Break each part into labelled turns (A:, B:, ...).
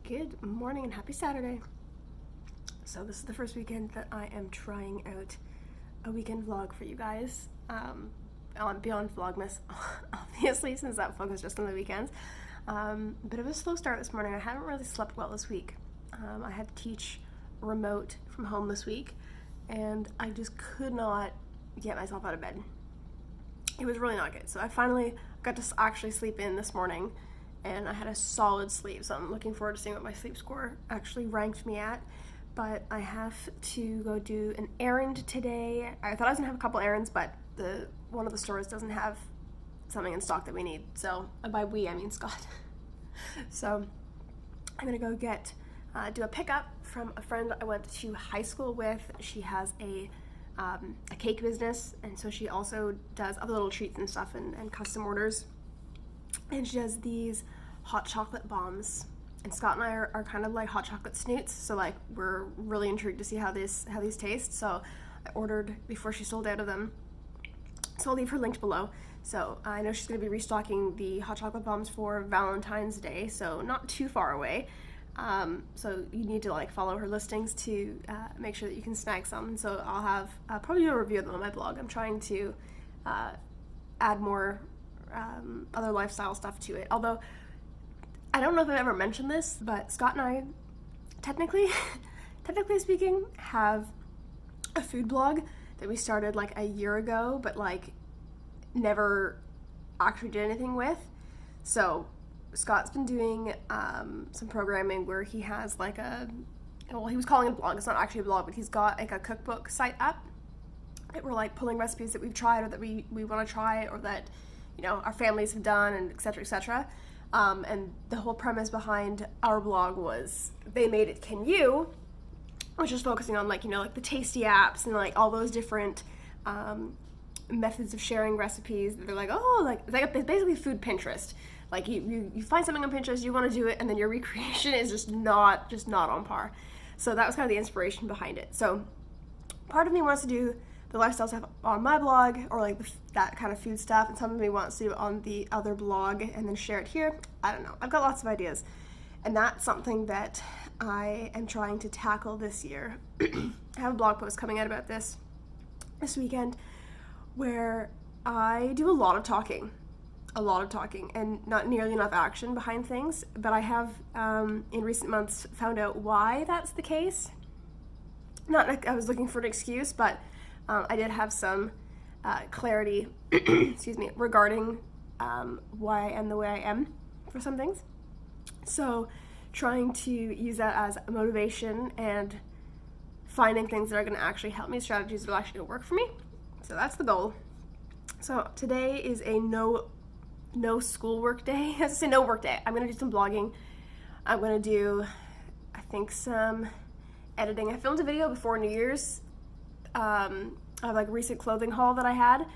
A: Good morning and happy Saturday. So this is the first weekend that I am trying out a weekend vlog for you guys. On Beyond Vlogmas, obviously, since that focus just on the weekends. Bit of a slow start this morning. I haven't really slept well this week. I had to teach remote from home this week, and I just could not get myself out of bed. It was really not good. So I finally got to actually sleep in this morning, and I had a solid sleep. So I'm looking forward to seeing what my sleep score actually ranked me at. But I have to go do an errand today. I thought I was gonna have a couple errands, but one of the stores doesn't have something in stock that we need. So by we, I mean Scott. So I'm gonna go do a pickup from a friend I went to high school with. She has a cake business, and so she also does other little treats and stuff and custom orders. And she does these hot chocolate bombs. And Scott and I are kind of like hot chocolate snoots, so like we're really intrigued to see how these taste. So I ordered before she sold out of them. So I'll leave her linked below. So I know she's going to be restocking the hot chocolate bombs for Valentine's Day, so not too far away. So you need to like follow her listings to make sure that you can snag some. And so I'll have probably a review of them on my blog. I'm trying to add more other lifestyle stuff to it. Although I don't know if I've ever mentioned this, but Scott and I, technically speaking, have a food blog that we started like a year ago, but like never actually did anything with. So Scott's been doing some programming where he has like he was calling it a blog. It's not actually a blog, but he's got like a cookbook site up that we're like pulling recipes that we've tried or that we want to try or that, you know, our families have done, and et cetera, et cetera. And the whole premise behind our blog was They Made It Can You, which is focusing on like, you know, like the tasty apps and like all those different methods of sharing recipes. They're like, oh, like it's basically food Pinterest. Like you find something on Pinterest, you want to do it, and then your recreation is just not on par. So that was kind of the inspiration behind it. So part of me wants to do the lifestyle stuff on my blog, or like that kind of food stuff, and some of me wants to do it on the other blog and then share it here. I don't know. I've got lots of ideas, and that's something that I am trying to tackle this year. I have a blog post coming out about this weekend where I do a lot of talking, and not nearly enough action behind things. But I have in recent months found out why that's the case. Not like I was looking for an excuse, but I did have some clarity, regarding why I am the way I am for some things. So trying to use that as motivation and finding things that are going to actually help me, strategies that are actually going to work for me. So that's the goal. So today is a no schoolwork day. I was to say no work day. I'm going to do some blogging. I'm going to do, I think, some editing. I filmed a video before New Year's of like a recent clothing haul that I had,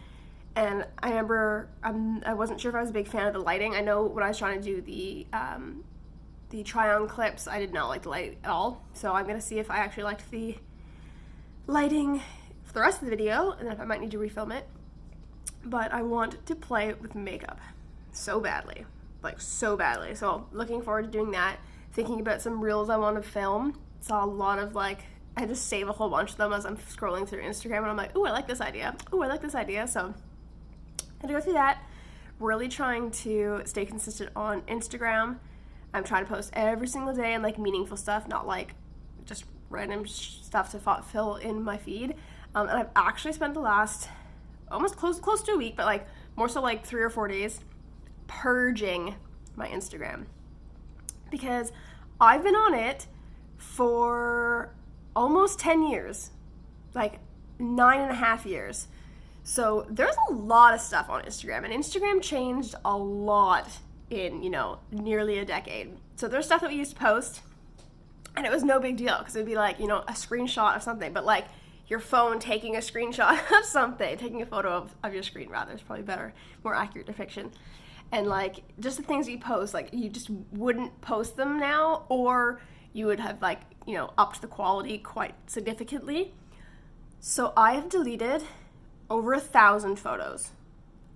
A: and I remember I wasn't sure if I was a big fan of the lighting. I know when I was trying to do the try-on clips, I did not like the light at all. So I'm gonna see if I actually liked the lighting for the rest of the video, and then if I might need to refilm it. But I want to play with makeup so badly, So looking forward to doing that. Thinking about some reels I want to film. Saw a lot of like, I just save a whole bunch of them as I'm scrolling through Instagram, and I'm like, ooh, I like this idea. So I go through that. Really trying to stay consistent on Instagram. I'm trying to post every single day and like meaningful stuff, not like just random stuff to fill in my feed. And I've actually spent the last almost close to a week, but like more so like 3 or 4 days purging my Instagram, because I've been on it for almost 10 years, like 9.5 years. So there's a lot of stuff on Instagram, and Instagram changed a lot in, you know, nearly a decade. So there's stuff that we used to post, and it was no big deal because it would be like, you know, a screenshot of something, but like your phone taking a screenshot of something, taking a photo of your screen rather, is probably better, more accurate depiction. And like just the things that you post, like you just wouldn't post them now, or you would have like, you know, upped the quality quite significantly. So I have deleted over 1,000 photos.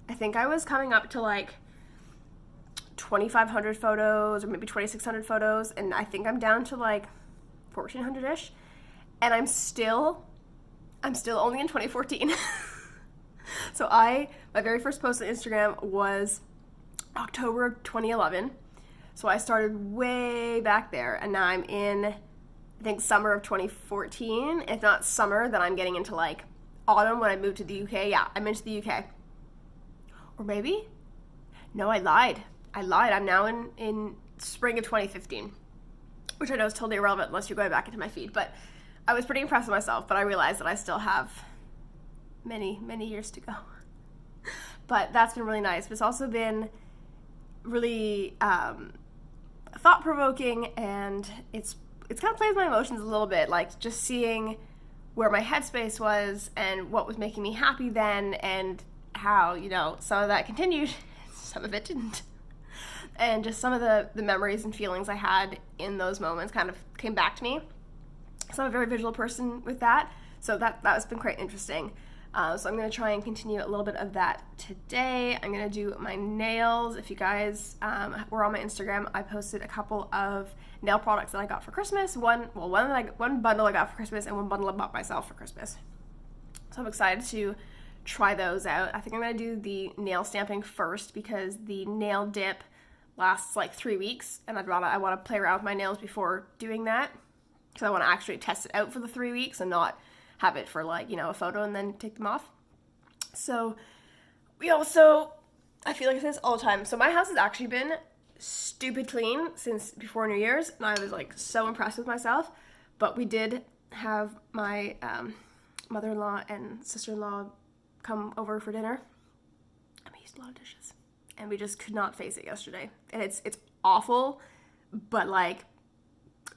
A: I think I was coming up to like 2,500 photos or maybe 2,600 photos, and I think I'm down to like 1,400-ish, and I'm still only in 2014. So my very first post on Instagram was October of 2011. So I started way back there, and now I'm in, I think, summer of 2014. If not summer, then I'm getting into like autumn when I moved to the UK. Yeah, I'm into the UK. Or maybe? No, I lied. I'm now in spring of 2015, which I know is totally irrelevant unless you're going back into my feed. But I was pretty impressed with myself, but I realized that I still have many, many years to go. But that's been really nice. But it's also been really thought-provoking, and it's kind of plays my emotions a little bit, like just seeing where my headspace was and what was making me happy then, and how, you know, some of that continued, some of it didn't. And just some of the memories and feelings I had in those moments kind of came back to me. So I'm a very visual person with that, so that has been quite interesting. So I'm going to try and continue a little bit of that today. I'm going to do my nails. If you guys were on my Instagram, I posted a couple of nail products that I got for Christmas. One bundle I got for Christmas, and one bundle I bought myself for Christmas. So I'm excited to try those out. I think I'm going to do the nail stamping first because the nail dip lasts like 3 weeks, and I want to play around with my nails before doing that. So I want to actually test it out for the 3 weeks and not have it for like, you know, a photo and then take them off. So I feel like I say this all the time. So my house has actually been stupid clean since before New Year's, and I was like so impressed with myself. But we did have my mother-in-law and sister-in-law come over for dinner, and we used a lot of dishes, and we just could not face it yesterday. And it's awful, but like,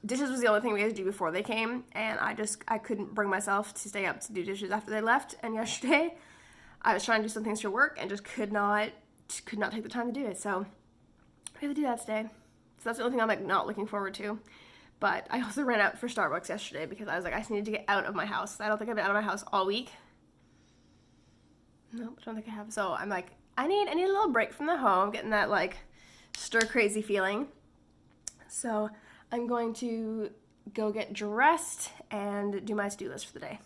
A: dishes was the only thing we had to do before they came, and I couldn't bring myself to stay up to do dishes after they left. And yesterday I was trying to do some things for work and just could not take the time to do it. So we have to do that today. So that's the only thing I'm like not looking forward to. But I also ran out for Starbucks yesterday because I was like, I just needed to get out of my house. I don't think I've been out of my house all week. Nope, I don't think I have. So I'm like, I need a little break from the home, getting that like stir crazy feeling. So I'm going to go get dressed and do my to-do list for the day.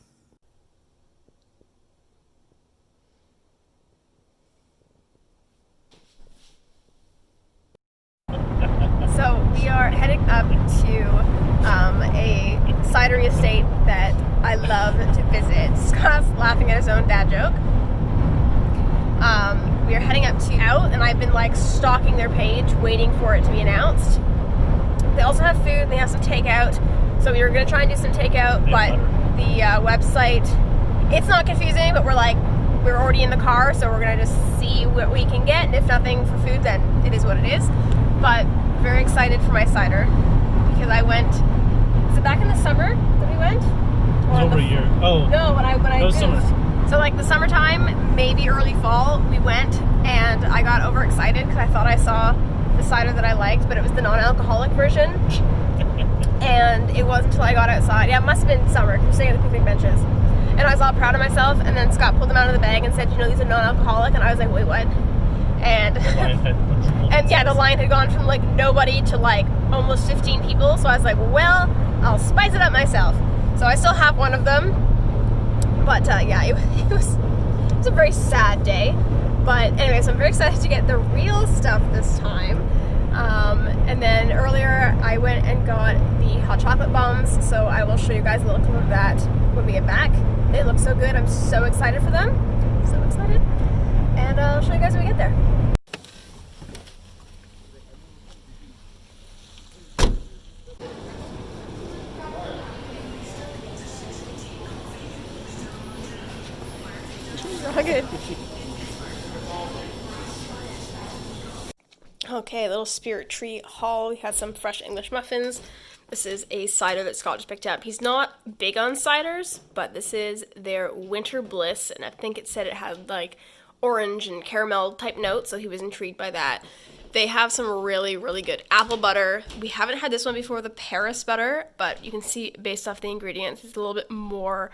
A: So we are heading up to a cidery estate that I love to visit. Scott's laughing at his own dad joke. We are heading up to out, and I've been like stalking their page, waiting for it to be announced. They also have food, and they have some takeout. So we were going to try and do some takeout, but the website, it's not confusing, but we're already in the car, so we're going to just see what we can get. And if nothing for food, then it is what it is. But very excited for my cider because I went, was it back in the summer that we went?
B: It was over a year. Oh.
A: No, when I moved.
B: Summer.
A: So like the summertime, maybe early fall, we went, and I got overexcited because I thought I saw the cider that I liked, but it was the non-alcoholic version. And it wasn't until I got outside. Yeah, it must have been summer. We were sitting at the picnic benches. And I was all proud of myself, and then Scott pulled them out of the bag and said, you know, these are non-alcoholic, and I was like, wait, what? And yeah, the line had gone from like nobody to like almost 15 people, so I was like, well, I'll spice it up myself. So I still have one of them, but yeah, it was a very sad day. But anyway, so I'm very excited to get the real stuff this time. And then earlier I went and got the hot chocolate bombs, so I will show you guys a little clip of that when we get back. They look so good. I'm so excited for them. So excited. And I'll show you guys when we get there. All good. Okay, little Spirit Tree haul. We had some fresh English muffins. This is a cider that Scott just picked up. He's not big on ciders, but this is their Winter Bliss, and I think it said it had like orange and caramel type notes, so he was intrigued by that. They have some really, really good apple butter. We haven't had this one before, the Paris butter, but you can see based off the ingredients, it's a little bit more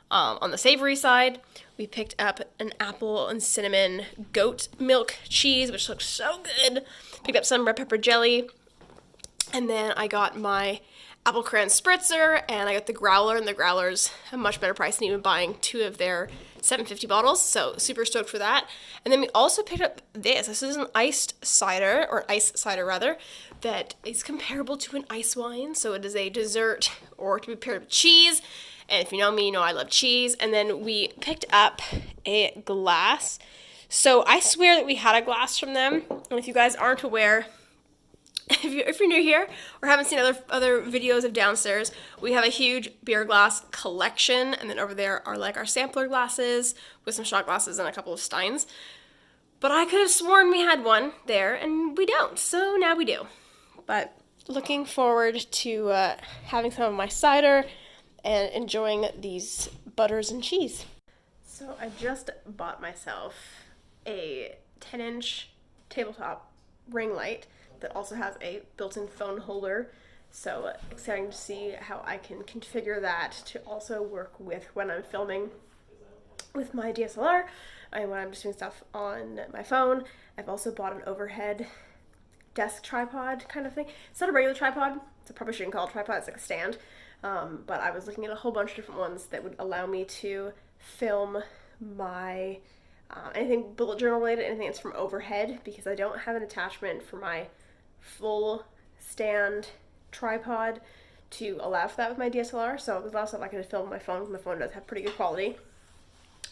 A: On the savory side, we picked up an apple and cinnamon goat milk cheese, which looks so good. Picked up some red pepper jelly. And then I got my apple cran spritzer, and I got the growler, and the growler's a much better price than even buying 2 of their 750 bottles, so super stoked for that. And then we also picked up this. This is an iced cider, or ice cider rather, that is comparable to an ice wine, so it is a dessert or to be paired with cheese. And if you know me, you know I love cheese. And then we picked up a glass. So I swear that we had a glass from them, and if you guys aren't aware, if you're new here or haven't seen other videos of downstairs, we have a huge beer glass collection, and then over there are like our sampler glasses with some shot glasses and a couple of steins. But I could have sworn we had one there, and we don't, so now we do. But looking forward to having some of my cider and enjoying these butters and cheese. So I just bought myself a 10-inch tabletop ring light that also has a built-in phone holder. So exciting to see how I can configure that to also work with when I'm filming with my DSLR and when I'm just doing stuff on my phone. I've also bought an overhead desk tripod kind of thing. It's not a regular tripod. I probably shouldn't call it a tripod. It's like a stand. But I was looking at a whole bunch of different ones that would allow me to film my anything bullet journal related, anything that's from overhead, because I don't have an attachment for my full stand tripod to allow for that with my DSLR. So there's a lot of stuff I could film with my phone. My phone does have pretty good quality.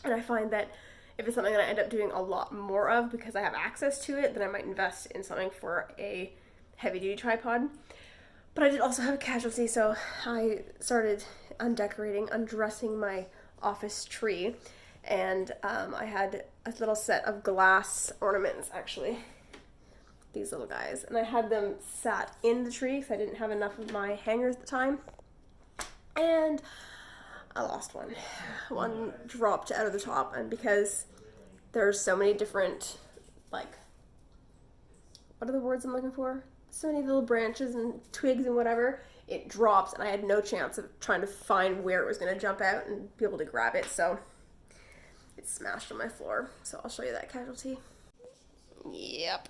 A: And I find that if it's something that I end up doing a lot more of because I have access to it, then I might invest in something for a heavy-duty tripod. But I did also have a casualty, so I started undressing my office tree, and I had a little set of glass ornaments, actually. These little guys, and I had them sat in the tree because I didn't have enough of my hangers at the time, and I lost one. One dropped out of the top, and because there's so many different, like, what are the words I'm looking for? So many little branches and twigs and whatever, it drops, and I had no chance of trying to find where it was going to jump out and be able to grab it, so it smashed on my floor. So I'll show you that casualty. Yep.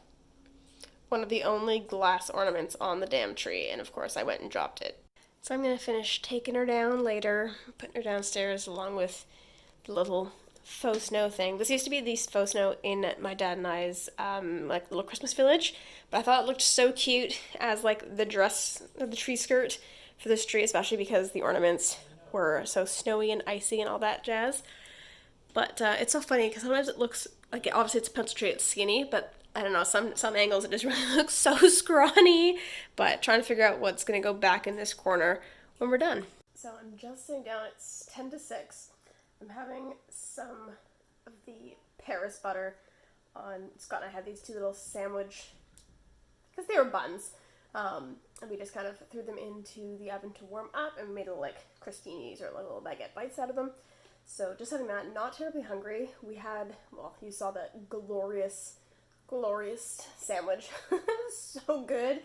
A: One of the only glass ornaments on the damn tree, and of course I went and dropped it. So I'm going to finish taking her down later, putting her downstairs along with the little faux snow thing. This used to be the faux snow in my dad and I's like little Christmas village, but I thought it looked so cute as like the dress of the tree skirt for this tree, especially because the ornaments were so snowy and icy and all that jazz. But it's so funny because sometimes it looks like, obviously it's a pencil tree, it's skinny, but I don't know, some angles it just really looks so scrawny, but trying to figure out what's going to go back in this corner when we're done. So I'm just sitting down, it's 10 to 6. I'm having some of the Paris butter on. Scott and I had these 2 little sandwich, because they were buns, and we just kind of threw them into the oven to warm up and made little like crostinis or little baguette bites out of them. So just having that, not terribly hungry. We had, well, you saw that glorious sandwich. So good.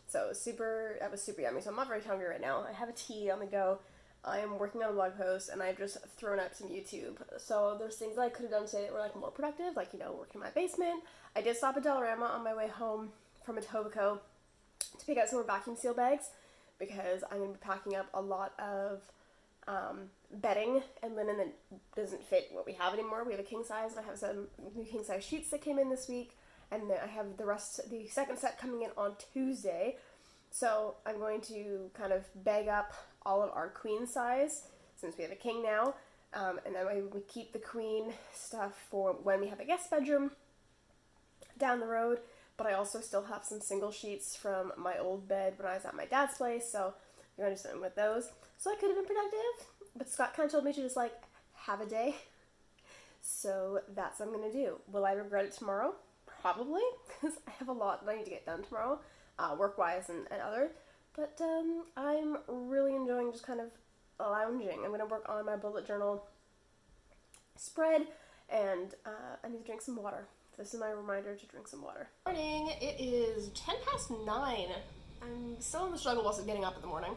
A: So that was super yummy. So I'm not very hungry right now. I have a tea on the go. I am working on a blog post, and I've just thrown up some YouTube. So there's things that I could have done today that were like more productive, like, you know, working in my basement. I did stop at Dollarama on my way home from Etobicoke to pick out some more vacuum seal bags, because I'm going to be packing up a lot of bedding and linen that doesn't fit what we have anymore. We have a king size, and I have some new king size sheets that came in this week, and then I have the second set coming in on Tuesday. So I'm going to kind of bag up all of our queen size, since we have a king now, and then we keep the queen stuff for when we have a guest bedroom down the road. But I also still have some single sheets from my old bed when I was at my dad's place, so I'm going to do something with those. So I could have been productive, but Scott kind of told me to just like have a day. So that's what I'm going to do. Will I regret it tomorrow? Probably, because I have a lot that I need to get done tomorrow, work-wise and other. But I'm really enjoying just kind of lounging. I'm going to work on my bullet journal spread, and I need to drink some water. This is my reminder to drink some water. Morning, it is 10 past 9. I'm still in the struggle whilst getting up in the morning,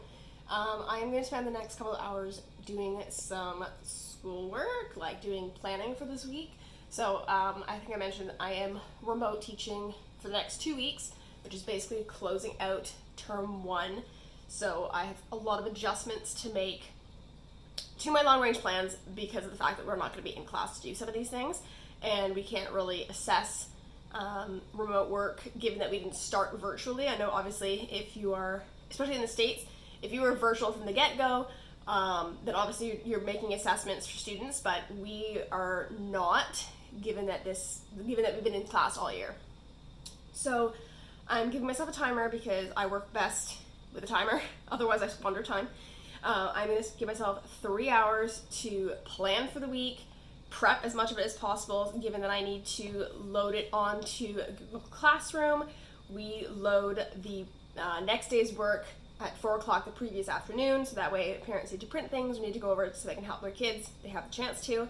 A: I am going to spend the next couple of hours doing some schoolwork, like doing planning for this week. So I think I mentioned I am remote teaching for the next 2 weeks, which is basically closing out term 1. So I have a lot of adjustments to make to my long-range plans because of the fact that we're not going to be in class to do some of these things, and we can't really assess remote work given that we didn't start virtually. I know obviously if you are, especially in the States, if you were virtual from the get-go, then obviously you're making assessments for students, but we are not, given that we've been in class all year. So I'm giving myself a timer because I work best with a timer, otherwise I squander time. I'm going to give myself 3 hours to plan for the week, prep as much of it as possible, given that I need to load it onto Google Classroom. We load the next day's work at 4 o'clock the previous afternoon, so that way if parents need to print things or need to go over it so they can help their kids, they have the chance to.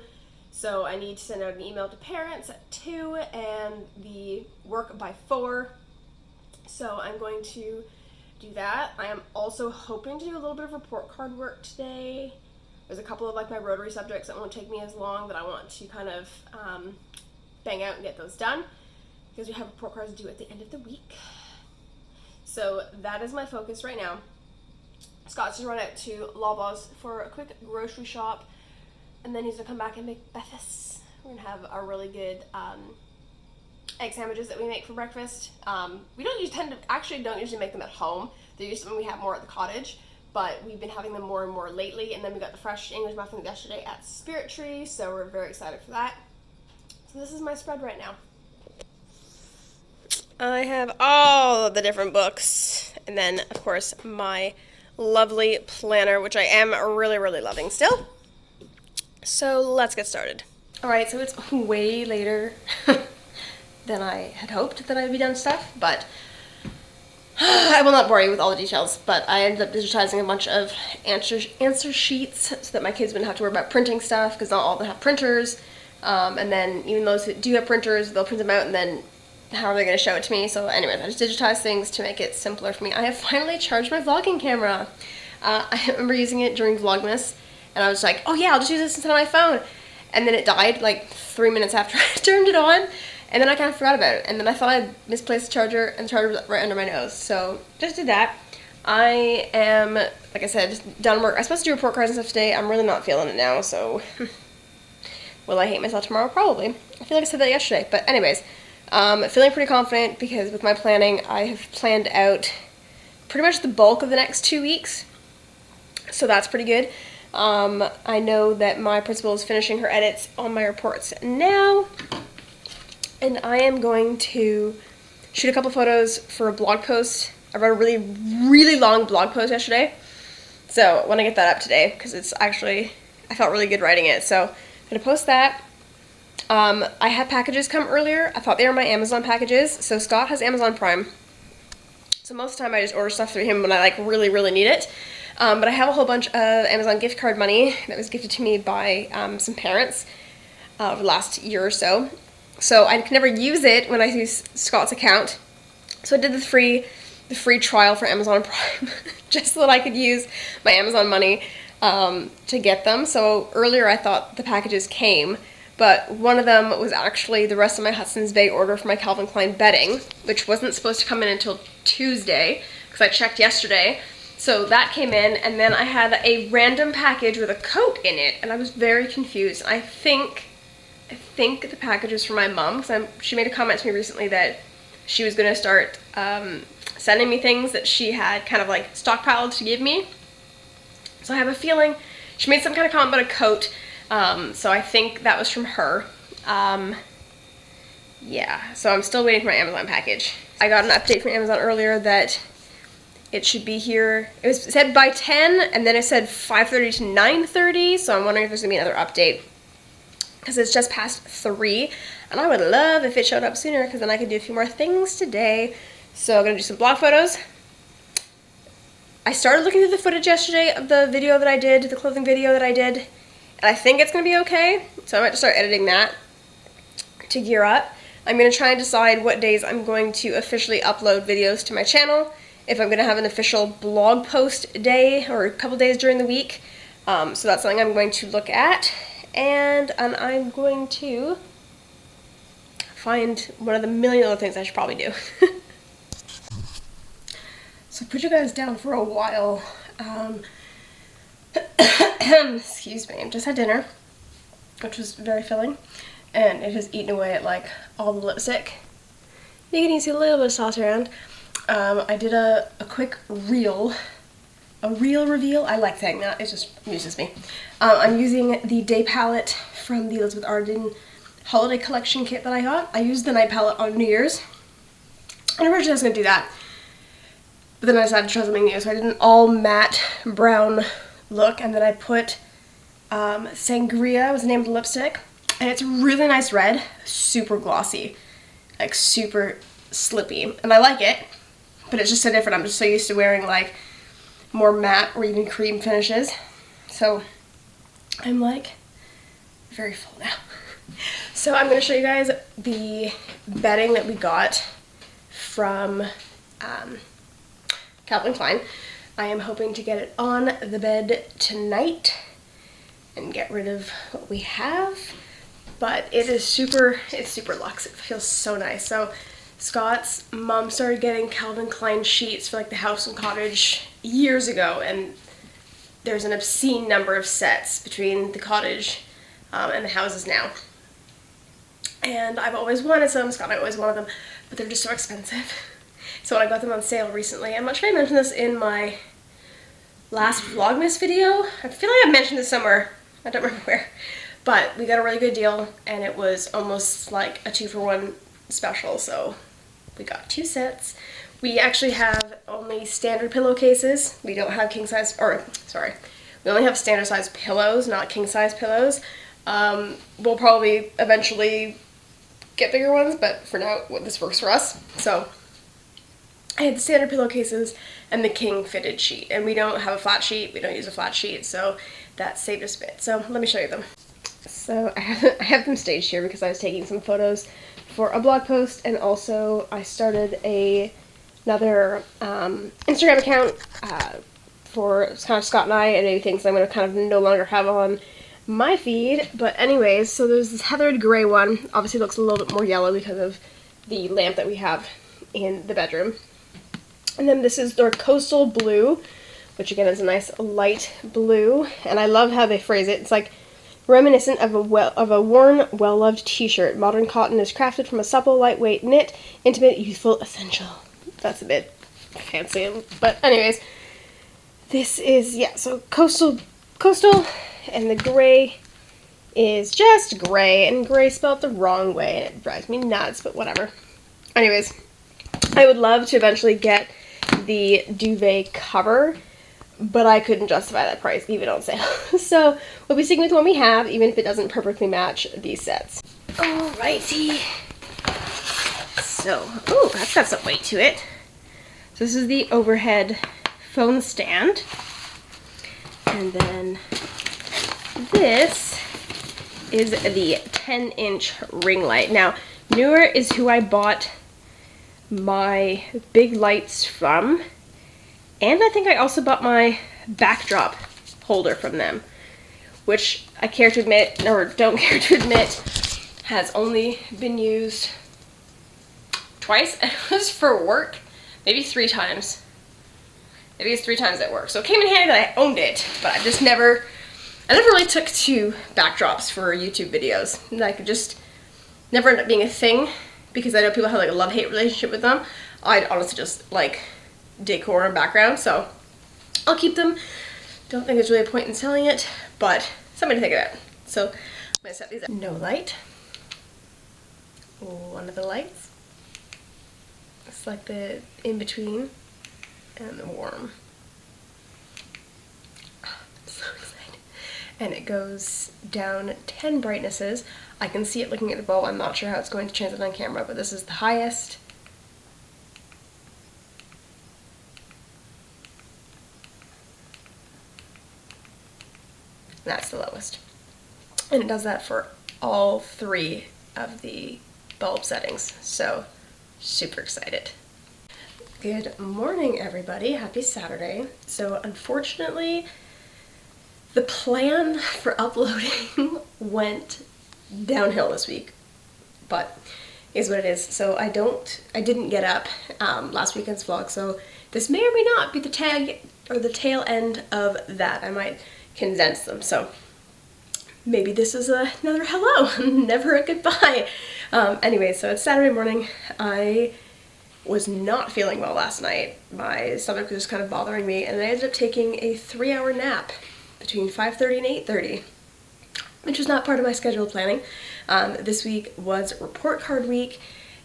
A: So I need to send out an email to parents at 2 and the work by 4. So I'm going to do that. I am also hoping to do a little bit of report card work today. There's a couple of like my Rotary subjects that won't take me as long that I want to kind of bang out and get those done because we have report cards due at the end of the week. So that is my focus right now. Scott's just run out to Loblaws for a quick grocery shop, and then he's gonna come back and make breakfast. We're gonna have our really good egg sandwiches that we make for breakfast. We don't usually make them at home. They're usually when we have more at the cottage, but we've been having them more and more lately. And then we got the fresh English muffins yesterday at Spirit Tree, so we're very excited for that. So this is my spread right now. I have all of the different books, and then of course my lovely planner, which I am really, really loving still. So let's get started. Alright, so it's way later than I had hoped that I'd be done stuff, but I will not bore you with all the details, but I ended up digitizing a bunch of answer sheets so that my kids wouldn't have to worry about printing stuff, because not all of them have printers, and then even those who do have printers, they'll print them out and then how are they going to show it to me? So anyways, I just digitized things to make it simpler for me. I have finally charged my vlogging camera. I remember using it during Vlogmas, and I was like, oh yeah, I'll just use this instead of my phone. And then it died like 3 minutes after I turned it on, and then I kind of forgot about it. And then I thought I'd misplaced the charger, and the charger was right under my nose. So just did that. I am, like I said, just done work. I was supposed to do report cards and stuff today. I'm really not feeling it now, so will I hate myself tomorrow? Probably. I feel like I said that yesterday, but anyways. Feeling pretty confident because with my planning, I have planned out pretty much the bulk of the next 2 weeks, so that's pretty good. I know that my principal is finishing her edits on my reports now, and I am going to shoot a couple photos for a blog post. I wrote a really, really long blog post yesterday, so I want to get that up today because it's actually, I felt really good writing it, so I'm going to post that. I had packages come earlier. I thought they were my Amazon packages. So Scott has Amazon Prime. So most of the time I just order stuff through him when I like really, really need it. But I have a whole bunch of Amazon gift card money that was gifted to me by some parents over the last year or so. So I could never use it when I use Scott's account. So I did the free trial for Amazon Prime just so that I could use my Amazon money to get them. So earlier I thought the packages came, but one of them was actually the rest of my Hudson's Bay order for my Calvin Klein bedding, which wasn't supposed to come in until Tuesday, because I checked yesterday. So that came in, and then I had a random package with a coat in it, and I was very confused. I think the package was for my mom, because she made a comment to me recently that she was going to start sending me things that she had kind of like stockpiled to give me. So I have a feeling she made some kind of comment about a coat. So I think that was from her. Yeah, so I'm still waiting for my Amazon package. I got an update from Amazon earlier that it should be here. It said by 10, and then it said 5:30 to 9:30, so I'm wondering if there's going to be another update, because it's just past 3, and I would love if it showed up sooner, because then I could do a few more things today. So I'm going to do some blog photos. I started looking through the footage yesterday of the video that I did, the clothing video that I did, and I think it's going to be okay, so I might just start editing that to gear up. I'm going to try and decide what days I'm going to officially upload videos to my channel, if I'm going to have an official blog post day or a couple days during the week. So that's something I'm going to look at. And I'm going to find one of the million other things I should probably do. So I put you guys down for a while. Excuse me, I just had dinner, which was very filling, and it has eaten away at like all the lipstick. You can see a little bit of sauce around. I did a quick reel reveal. I like saying that, it just amuses me. I'm using the day palette from the Elizabeth Arden holiday collection kit that I got. I used the night palette on New Year's, and originally I was going to do that, but then I decided to try something new, so I did an all matte brown look, and then I put Sangria was the name of the lipstick, and it's a really nice red, super glossy, like super slippy, and I like it, but it's just so different. I'm just so used to wearing like more matte or even cream finishes, so I'm like very full now. So I'm going to show you guys the bedding that we got from Calvin Klein. I am hoping to get it on the bed tonight and get rid of what we have, but it's super luxe. It feels so nice. So Scott's mom started getting Calvin Klein sheets for like the house and cottage years ago, and there's an obscene number of sets between the cottage and the houses now. And I've always wanted some, Scott and I always wanted them, but they're just so expensive. So when I got them on sale recently, I'm not sure I mentioned this in my last Vlogmas video. I feel like I mentioned this somewhere, I don't remember where. But we got a really good deal, and it was almost like a 2-for-1 special, so we got 2 sets. We actually have only standard pillowcases. We don't have king size, or sorry, we only have standard size pillows, not king size pillows. We'll probably eventually get bigger ones, but for now, this works for us. So I had the standard pillowcases and the king fitted sheet, and we don't have a flat sheet. We don't use a flat sheet, so that saved us a bit. So let me show you them. So I have them staged here because I was taking some photos for a blog post, and also I started another Instagram account for kind of Scott and I, and maybe things I'm going to kind of no longer have on my feed. But anyways, so there's this heathered gray one. Obviously looks a little bit more yellow because of the lamp that we have in the bedroom. And then this is their coastal blue, which again is a nice light blue, and I love how they phrase it. It's like reminiscent of a worn, well-loved t-shirt. Modern cotton is crafted from a supple, lightweight knit, intimate, youthful, essential. That's a bit fancy, but anyways, this is, yeah, so coastal, and the gray is just gray, and gray spelled the wrong way, and it drives me nuts, but whatever. Anyways, I would love to eventually get the duvet cover, but I couldn't justify that price even on sale. So we'll be sticking with what we have, even if it doesn't perfectly match these sets. Alrighty. So, oh, that's got some weight to it. So this is the overhead phone stand. And then this is the 10-inch ring light. Now, Newer is who I bought my big lights from, and I think I also bought my backdrop holder from them, which I care to admit, or don't care to admit, has only been used twice, and it was for work, maybe 3 times. Maybe it's 3 times at work. So it came in handy that I owned it, but I never really took to backdrops for YouTube videos. And I could just never end up being a thing, because I know people have like a love-hate relationship with them. I'd honestly just like decor and background, so I'll keep them. Don't think there's really a point in selling it, but something to think about. So I'm gonna set these up. No light. One of the lights. It's like the in-between and the warm. I'm so excited. And it goes down 10 brightnesses. I can see it looking at the bulb. I'm not sure how it's going to translate on camera, but this is the highest. That's the lowest. And it does that for all 3 of the bulb settings. So, super excited. Good morning, everybody. Happy Saturday. So unfortunately, the plan for uploading went downhill this week, but is what it is. So I didn't get up last weekend's vlog, so this may or may not be the tail end of that. I might condense them, so maybe this is another hello, never a goodbye. Anyway, so it's Saturday morning. I was not feeling well last night. My stomach was just kind of bothering me, and I ended up taking a 3-hour nap between 5:30 and 8:30, which was not part of my scheduled planning. This week was report card week,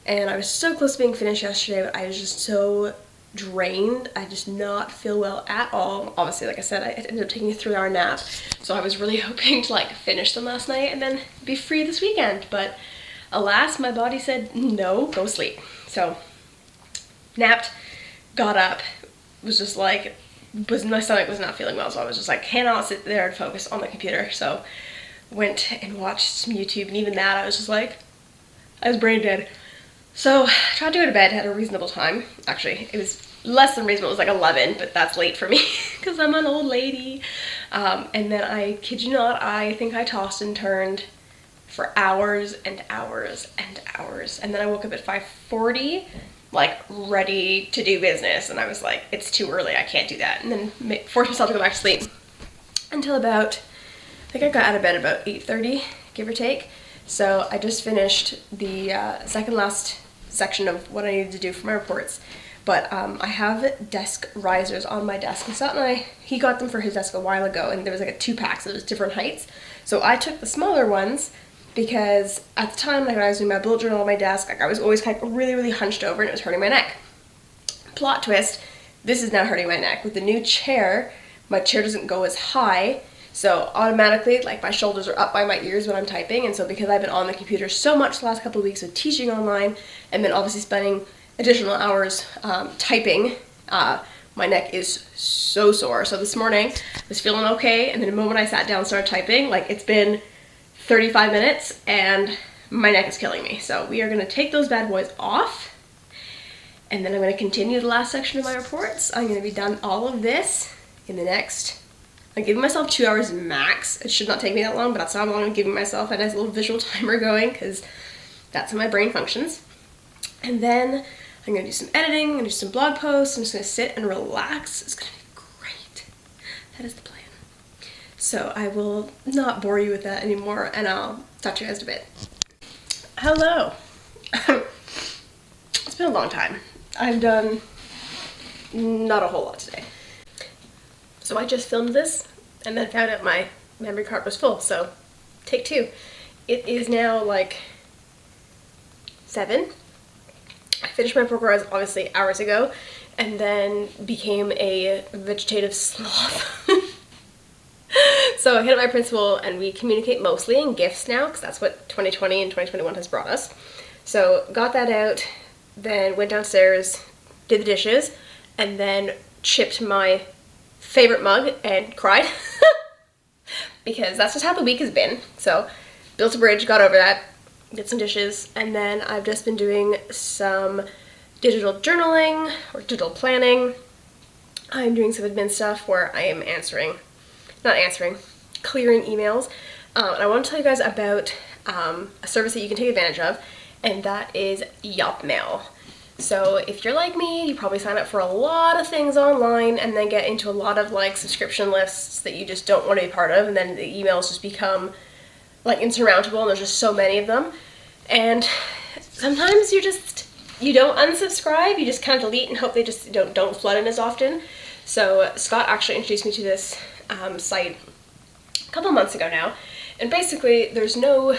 A: and I was so close to being finished yesterday, but I was just so drained. I just not feel well at all. Obviously, like I said, I ended up taking a 3-hour nap, so I was really hoping to like finish them last night and then be free this weekend, but alas, my body said no, go sleep. So napped, got up, was just like, my stomach was not feeling well, so I was just like, cannot sit there and focus on the computer. So went and watched some YouTube, and even that I was just like, I was brain dead. So tried to go to bed at a reasonable time. Actually, it was less than reasonable. It was like 11, but that's late for me because I'm an old lady. And then I kid you not, I think I tossed and turned for hours and hours and hours. And then I woke up at 5:40, like ready to do business, and I was like, it's too early, I can't do that. And then forced myself to go back to sleep until about, I think I got out of bed about 8:30, give or take. So I just finished the second last section of what I needed to do for my reports. But I have desk risers on my desk. And Scott and he got them for his desk a while ago, and there was like a 2-pack, so it was different heights. So I took the smaller ones because at the time, like when I was doing my bullet journal on my desk, like I was always kind of really, really hunched over, and it was hurting my neck. Plot twist, this is now hurting my neck. With the new chair, my chair doesn't go as high, so automatically, like my shoulders are up by my ears when I'm typing, and so because I've been on the computer so much the last couple of weeks with teaching online, and then obviously spending additional hours typing, my neck is so sore. So this morning, I was feeling okay, and then the moment I sat down and started typing, like it's been 35 minutes and my neck is killing me. So we are going to take those bad boys off, and then I'm going to continue the last section of my reports. I'm going to be done all of this in the next, I'm giving myself 2 hours max. It should not take me that long, but that's how long I'm giving myself a nice little visual timer going, because that's how my brain functions. And then I'm going to do some editing, I'm going to do some blog posts. I'm just going to sit and relax. It's going to be great. That is the plan. So I will not bore you with that anymore, and I'll talk to you guys in a bit. Hello. It's been a long time. I've done not a whole lot today. So I just filmed this and then found out my memory card was full, so take 2. It is now like 7. I finished my report obviously hours ago, and then became a vegetative sloth. So I hit up my principal, and we communicate mostly in GIFs now, because that's what 2020 and 2021 has brought us. So got that out, then went downstairs, did the dishes, and then chipped my favorite mug and cried. Because that's just how the week has been. So built a bridge, got over that, did some dishes, and then I've just been doing some digital journaling or digital planning. I'm doing some admin stuff where I am clearing emails. And I want to tell you guys about a service that you can take advantage of, and that is Yopmail. So if you're like me, you probably sign up for a lot of things online and then get into a lot of like subscription lists that you just don't want to be part of, and then the emails just become like insurmountable, and there's just so many of them. And sometimes you don't unsubscribe, you just kind of delete and hope they just don't flood in as often. So Scott actually introduced me to this site a couple months ago now, and basically there's no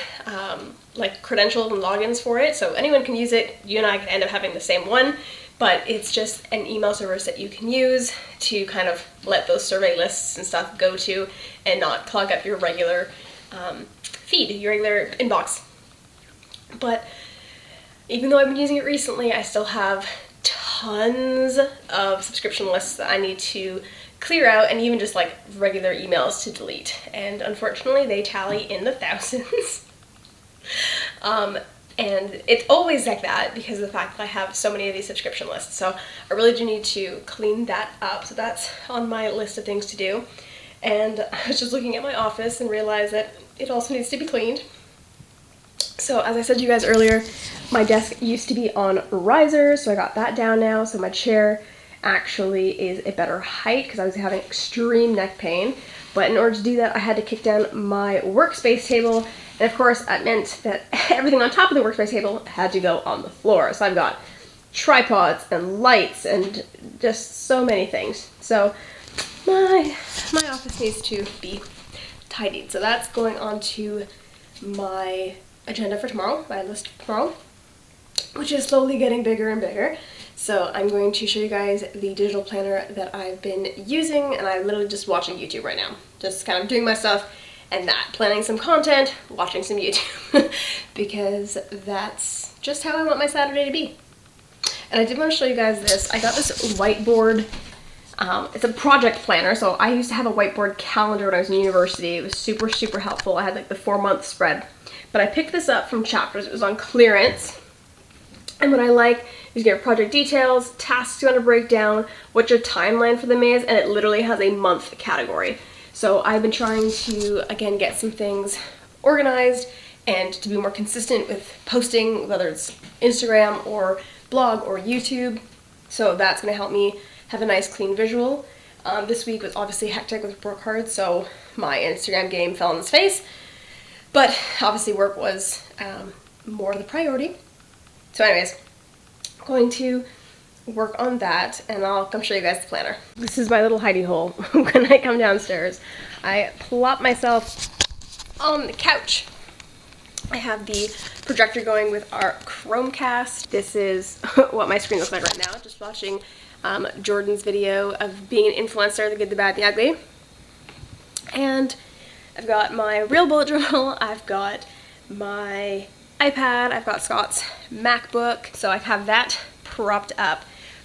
A: like credentials and logins for it, so anyone can use it. You and I can end up having the same one, but it's just an email service that you can use to kind of let those survey lists and stuff go to and not clog up your regular feed, your regular inbox. But even though I've been using it recently, I still have tons of subscription lists that I need to clear out, and even just like regular emails to delete, and unfortunately they tally in the thousands. And it's always like that because of the fact that I have so many of these subscription lists. So I really do need to clean that up. So that's on my list of things to do. And I was just looking at my office and realized that it also needs to be cleaned. So as I said to you guys earlier, my desk used to be on risers, so I got that down now. So my chair actually is a better height because I was having extreme neck pain. But in order to do that, I had to kick down my workspace table. And of course, that meant that everything on top of the workspace table had to go on the floor. So I've got tripods and lights and just so many things. So my office needs to be tidied. So that's going on to my agenda for tomorrow, my list for tomorrow, which is slowly getting bigger and bigger. So I'm going to show you guys the digital planner that I've been using, and I'm literally just watching YouTube right now. Just kind of doing my stuff and that, planning some content, watching some YouTube, because that's just how I want my Saturday to be. And I did want to show you guys this. I got this whiteboard. It's a project planner, so I used to have a whiteboard calendar when I was in university. It was super, super helpful. I had like the 4-month spread. But I picked this up from Chapters. It was on clearance. And what I like is you get project details, tasks you want to break down, what your timeline for them is, and it literally has a month category. So I've been trying to, again, get some things organized and to be more consistent with posting, whether it's Instagram or blog or YouTube. So that's going to help me have a nice clean visual. This week was obviously hectic with work hard, so my Instagram game fell on its face. But obviously work was more the priority. So anyways, I'm going to work on that and I'll come show you guys the planner. This is my little hidey hole when I come downstairs. I plop myself on the couch. I have the projector going with our Chromecast. This is what my screen looks like right now, just watching Jordan's video of being an influencer, the good, the bad, the ugly. And I've got my real bullet journal, I've got my iPad, I've got Scott's MacBook, so I have that propped up.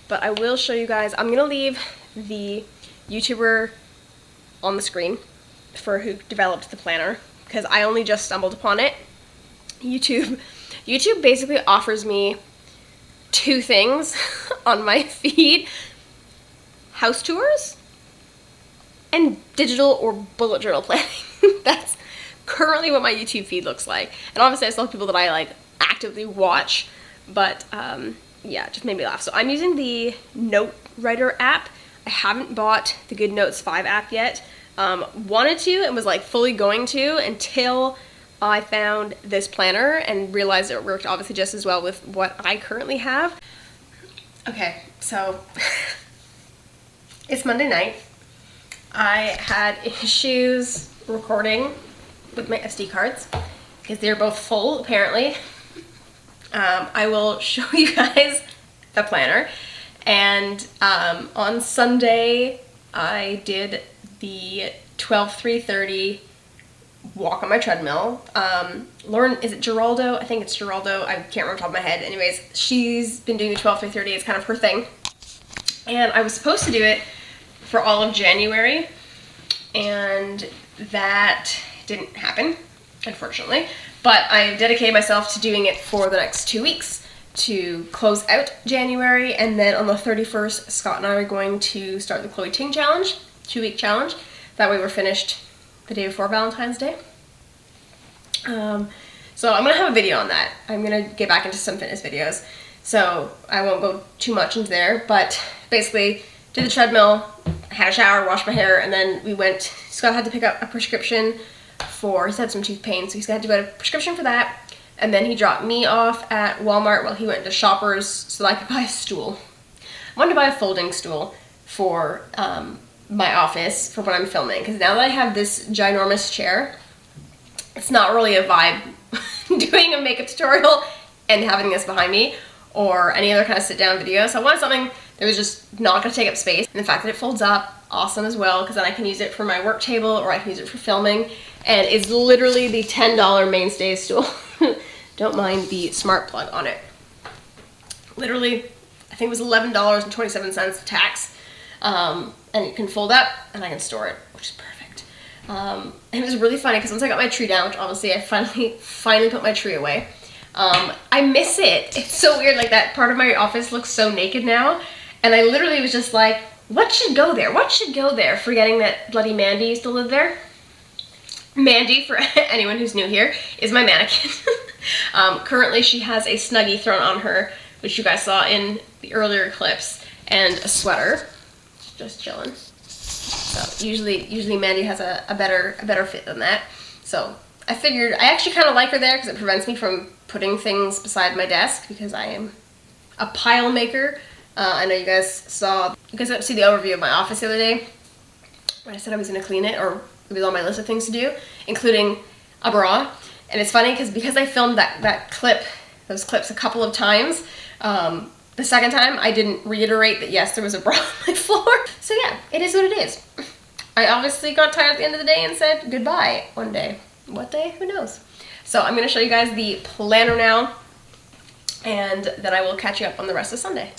A: But I will show you guys, I'm going to leave the YouTuber on the screen for who developed the planner, because I only just stumbled upon it. YouTube basically offers me 2 things on my feed: house tours and digital or bullet journal planning. That's currently what my YouTube feed looks like. And obviously I still have people that I like actively watch, but yeah, it just made me laugh. So I'm using the Note Writer app. I haven't bought the Good Notes 5 app yet. Wanted to and was like fully going to until I found this planner and realized it worked obviously just as well with what I currently have. Okay, so it's Monday night. I had issues recording with my SD cards because they're both full apparently. I will show you guys the planner, and on Sunday I did the 12-3-30 walk on my treadmill. Lauren, is it Geraldo? I think it's Geraldo. I can't remember off the top of my head. Anyways, she's been doing the 12-3-30. It's kind of her thing. And I was supposed to do it for all of January, and that didn't happen, unfortunately. But I dedicated myself to doing it for the next 2 weeks to close out January, and then on the 31st, Scott and I are going to start the Chloe Ting Challenge, 2-week challenge. That way we're finished the day before Valentine's Day. So I'm going to have a video on that. I'm going to get back into some fitness videos, so I won't go too much into there, but basically did the treadmill, had a shower, washed my hair, and then we went, Scott had to pick up a prescription for, he's had some tooth pain, so he's had to get a prescription for that, and then he dropped me off at Walmart while he went to Shoppers so that I could buy a stool. I wanted to buy a folding stool for my office for when I'm filming, because now that I have this ginormous chair, it's not really a vibe doing a makeup tutorial and having this behind me or any other kind of sit down video. So I wanted something that was just not going to take up space, and the fact that it folds up, awesome as well, because then I can use it for my work table or I can use it for filming, and it's literally the $10 mainstay stool. Don't mind the smart plug on it. Literally, I think it was $11.27 tax, and it can fold up and I can store it, which is perfect. And it was really funny because once I got my tree down, which obviously I finally put my tree away, I miss it. It's so weird, like that part of my office looks so naked now, and I literally was just like, what should go there? What should go there? Forgetting that bloody Mandy used to live there. Mandy, for anyone who's new here, is my mannequin. Currently she has a Snuggie thrown on her, which you guys saw in the earlier clips, and a sweater, just chilling. So usually Mandy has a better fit than that. So I figured, I actually kind of like her there because it prevents me from putting things beside my desk because I am a pile maker. I know you guys got to see the overview of my office the other day when I said I was going to clean it, or it was on my list of things to do, including a bra. And it's funny because I filmed those clips a couple of times. The second time I didn't reiterate that yes, there was a bra on my floor. So yeah, it is what it is. I obviously got tired at the end of the day and said goodbye one day. What day? Who knows? So I'm going to show you guys the planner now, and then I will catch you up on the rest of Sunday.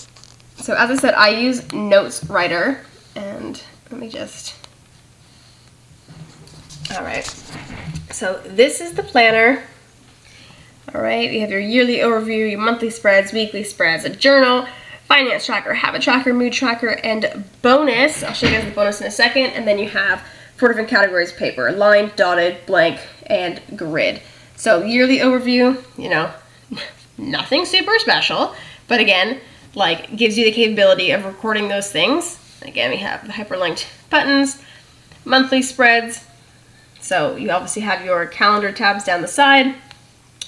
A: So as I said, I use Notes Writer, and let me just... Alright, so this is the planner. Alright, you have your yearly overview, your monthly spreads, weekly spreads, a journal, finance tracker, habit tracker, mood tracker, and bonus. I'll show you guys the bonus in a second. And then you have 4 different categories of paper: lined, dotted, blank, and grid. So yearly overview, you know, nothing super special, but again, like, gives you the capability of recording those things. Again, we have the hyperlinked buttons, monthly spreads. So you obviously have your calendar tabs down the side.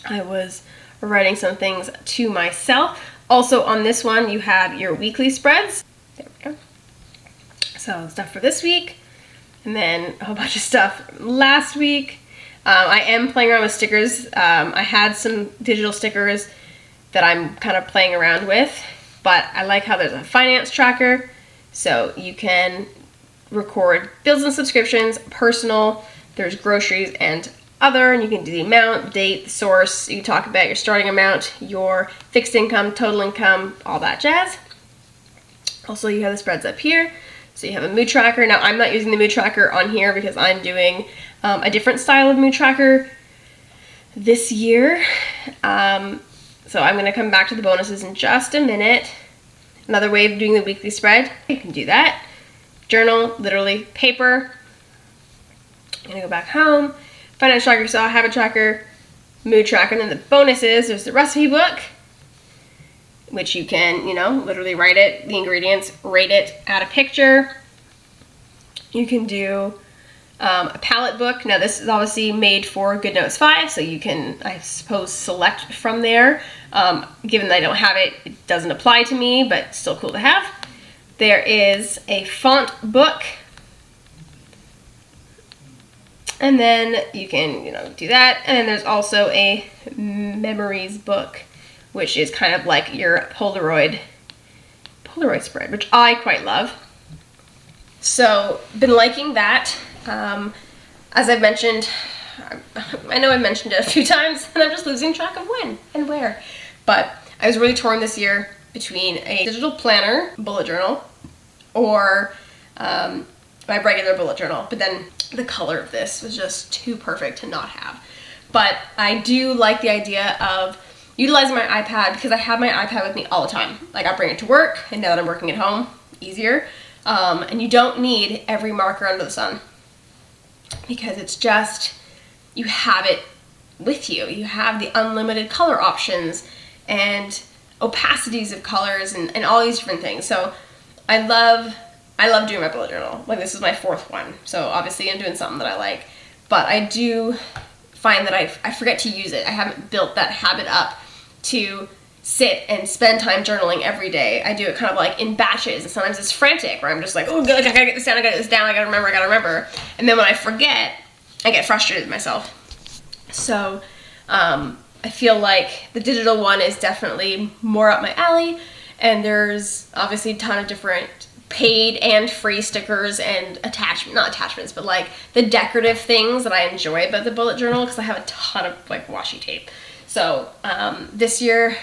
A: I was writing some things to myself. Also on this one, you have your weekly spreads. There we go. So stuff for this week, and then a whole bunch of stuff last week. I am playing around with stickers. I had some digital stickers that I'm kind of playing around with, but I like how there's a finance tracker, so you can record bills and subscriptions, personal, there's groceries and other, and you can do the amount, date, the source. You can talk about your starting amount, your fixed income, total income, all that jazz. Also, you have the spreads up here. So you have a mood tracker. Now, I'm not using the mood tracker on here because I'm doing a different style of mood tracker this year. So I'm going to come back to the bonuses in just a minute. Another way of doing the weekly spread, you can do that. Journal, literally paper. I'm going to go back home. Finance tracker, saw habit tracker, mood tracker, and then the bonuses, there's the recipe book, which you can, you know, literally write it, the ingredients, rate it, add a picture. You can do a palette book. Now this is obviously made for GoodNotes 5, so you can, I suppose, select from there. Given that I don't have it, it doesn't apply to me, but still cool to have. There is a font book. And then you can, you know, do that. And then there's also a memories book, which is kind of like your Polaroid spread, which I quite love. So, been liking that. As I've mentioned, I know I've mentioned it a few times, and I'm just losing track of when and where. But I was really torn this year between a digital planner, bullet journal, or my regular bullet journal. But then the color of this was just too perfect to not have. But I do like the idea of utilizing my iPad, because I have my iPad with me all the time. Like, I bring it to work, and now that I'm working at home, easier. And you don't need every marker under the sun, because it's just, you have it with you. You have the unlimited color options and opacities of colors and all these different things. So I love doing my bullet journal. Like, this is my 4th one, so obviously I'm doing something that I like. But I do find that I forget to use it. I haven't built that habit up to sit and spend time journaling every day. I do it kind of like in batches, and sometimes it's frantic, where I'm just like, oh, I gotta get this down, I gotta get this down, I gotta remember. And then when I forget, I get frustrated with myself. So I feel like the digital one is definitely more up my alley, and there's obviously a ton of different paid and free stickers and not attachments, but like the decorative things that I enjoy about the bullet journal, because I have a ton of like washi tape. So this year,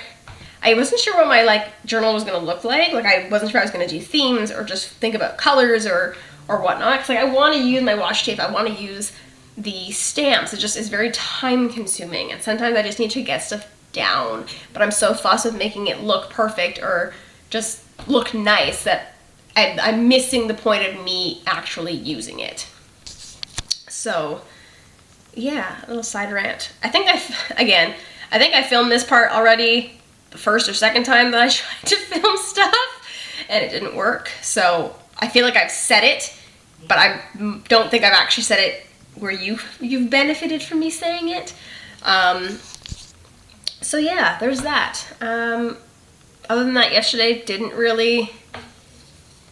A: I wasn't sure what my like journal was going to look like. Like, I wasn't sure I was going to do themes or just think about colors or whatnot. Because like, I want to use my washi tape. I want to use the stamps. It just is very time consuming, and sometimes I just need to get stuff down, but I'm so fussed with making it look perfect or just look nice that I'm missing the point of me actually using it. So yeah, a little side rant. I think I filmed this part already the first or second time that I tried to film stuff, and it didn't work. So I feel like I've said it, but I don't think I've actually said it where you've benefited from me saying it. So yeah, there's that. Other than that, yesterday didn't really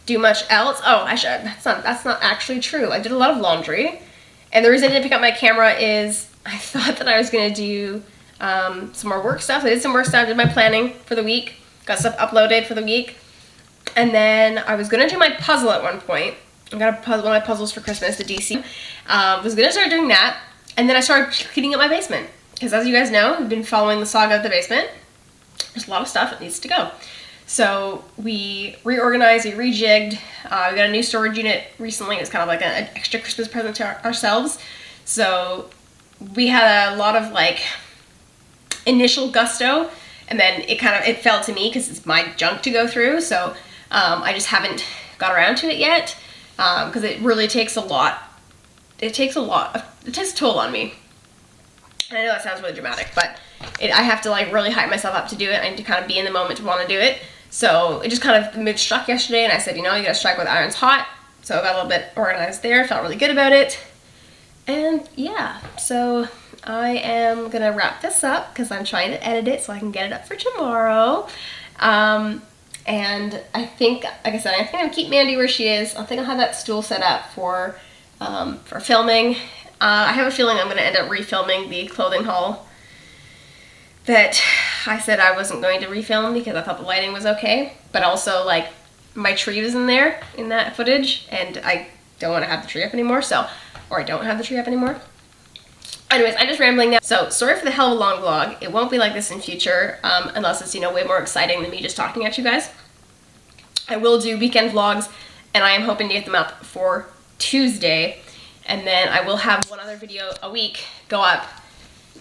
A: do much else. Oh, that's not actually true. I did a lot of laundry, and the reason I didn't pick up my camera is I thought that I was gonna do some more work stuff. I did some work stuff, did my planning for the week, got stuff uploaded for the week, and then I was gonna do my puzzle at one point. I got one of my puzzles for Christmas, the DC. Was gonna start doing that, and then I started cleaning up my basement. Because as you guys know, I've been following the saga of the basement. There's a lot of stuff that needs to go. So we reorganized, we rejigged. We got a new storage unit recently. It's kind of like an extra Christmas present to ourselves. So we had a lot of like initial gusto, and then it fell to me because it's my junk to go through. So I just haven't got around to it yet because it really takes a lot. It takes a toll on me. And I know that sounds really dramatic, but I have to like really hype myself up to do it. I need to kind of be in the moment to want to do it. So it just kind of mood struck yesterday, and I said, you know, you gotta strike with iron's hot. So I got a little bit organized there, felt really good about it. And yeah, so I am gonna wrap this up because I'm trying to edit it so I can get it up for tomorrow. And I think, like I said, I think I'm gonna keep Mandy where she is. I think I'll have that stool set up for filming. I have a feeling I'm going to end up refilming the clothing haul that I said I wasn't going to refilm because I thought the lighting was okay. But also, like, my tree was in there in that footage, and I don't want to have the tree up anymore, or I don't have the tree up anymore. Anyways, I'm just rambling now. So, sorry for the hell of a long vlog. It won't be like this in future, unless it's, you know, way more exciting than me just talking at you guys. I will do weekend vlogs, and I am hoping to get them up for Tuesday. And then I will have one other video a week go up,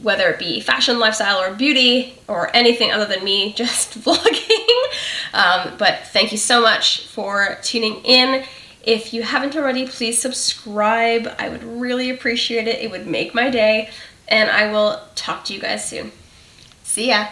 A: whether it be fashion, lifestyle, or beauty, or anything other than me just vlogging. But thank you so much for tuning in. If you haven't already, please subscribe. I would really appreciate it. It would make my day. And I will talk to you guys soon. See ya.